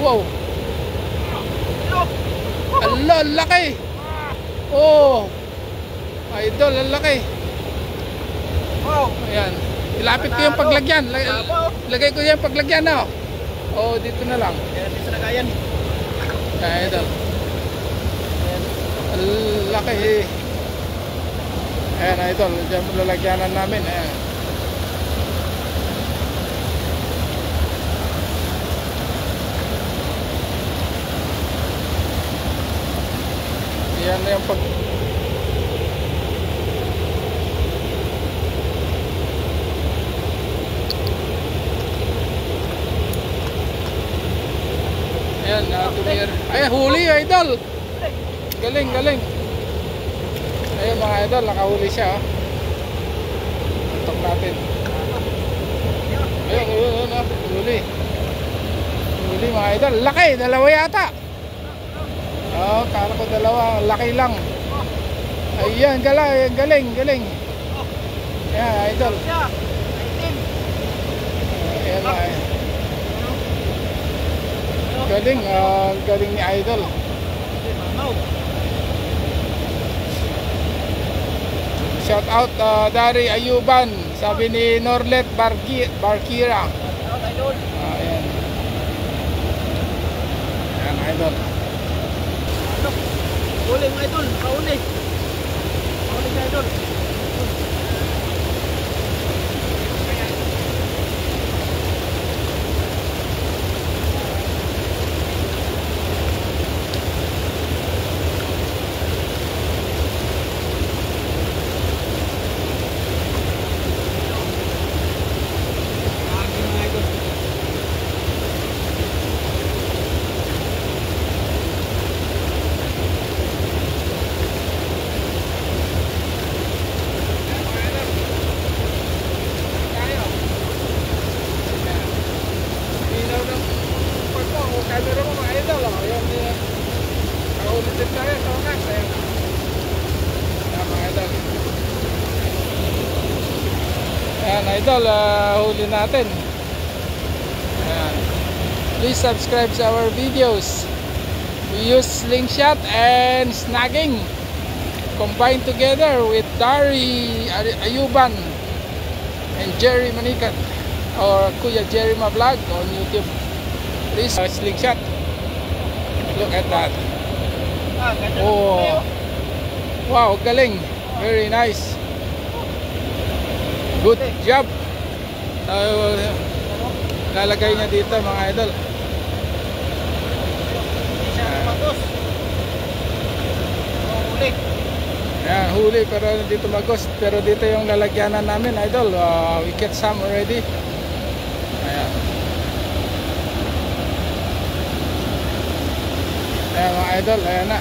Wow. Ala, laki. Oh. Idol, ang laki. Wow. Ayan. Ilapit ko yung paglagyan. Lagay ko yung paglagyan na. Oh, dito na lang. Ayan, dito na kayan. Ayan, idol. Ang laki eh. Ayan, idol. Diyan mo lalagyanan namin. Ayan. Ayan na yung pag... Ayan, tumir. Ay, huli, idol. Galing, galing. Ayun mga idol, nakahuli siya. Tok natin. Ayun, ayun, huli. Huli mga idol. Laki, dalawa yata. Oh, kala ko dalawa, laki lang. Ayan, galing, galing, galing. Ayan, idol. Ayan, ay. Galing, galing ni idol. Shout out Dari Ayuban, sabi ni Norlet Barkira. Ayan. Ayan, idol. Huli mga idol, kauli. Kauli mga idol. Camera mo mga idol, ayan, nakaulit din tayo sa wakas. Ayan, mga idol. Ayan, idol, huli natin. Ayan. Please subscribe sa our videos. We use slingshot and snagging combined together with Dari Ayuban and Jerry Manikat or Kuya Jerry Vlog on YouTube. Please slingshot. Look at that. Oh, wow, galing. Very nice. Good job. Lalagay niya dito mga idol. Ayan, huli pero dito magos. Pero dito yung lalagyanan namin idol. We get some already. Ayan. Ayan mga idol, ayan na.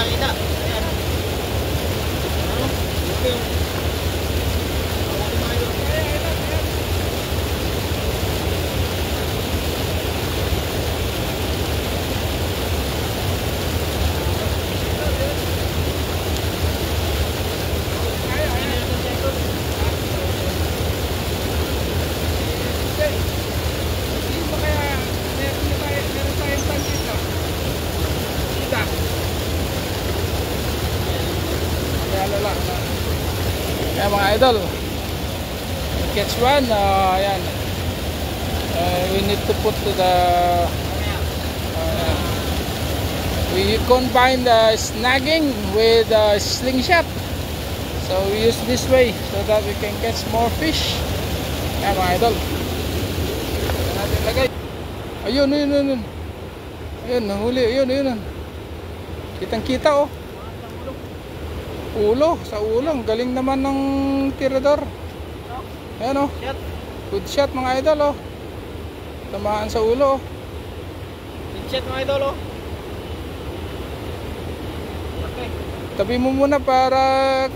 Kita. Ayan mga idol, catch one. Ayan, we need to put to the we combine the snagging with slingshot, so we use this way so that we can catch more fish. Ayan mga idol, natin lagay. Ayun, ayun, nahuli. Ayun, kitang kita oh. Ulo, sa ulo. Galing naman ng tirador. Ayan oh. Good shot mga idol oh. Tamaan sa ulo oh. Good shot mga idol oh. Okay. Tabi mo muna para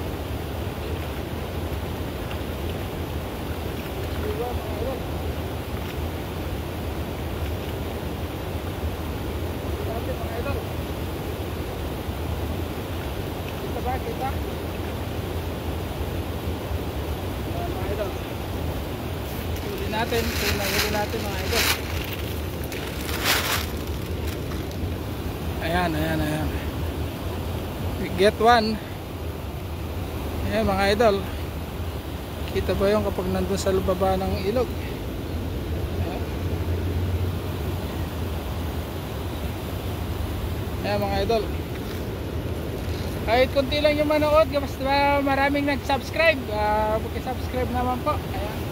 kita. natin. So nahuli natin mga idol. Ayan, ayan, ayan. We get one. Ayan mga idol. Kita ba yung kapag nandun sa baba ng ilog? Ayan. Ayan mga idol. Kahit konti lang yung manood, basta maraming nag-subscribe. Subscribe naman po. Ayan.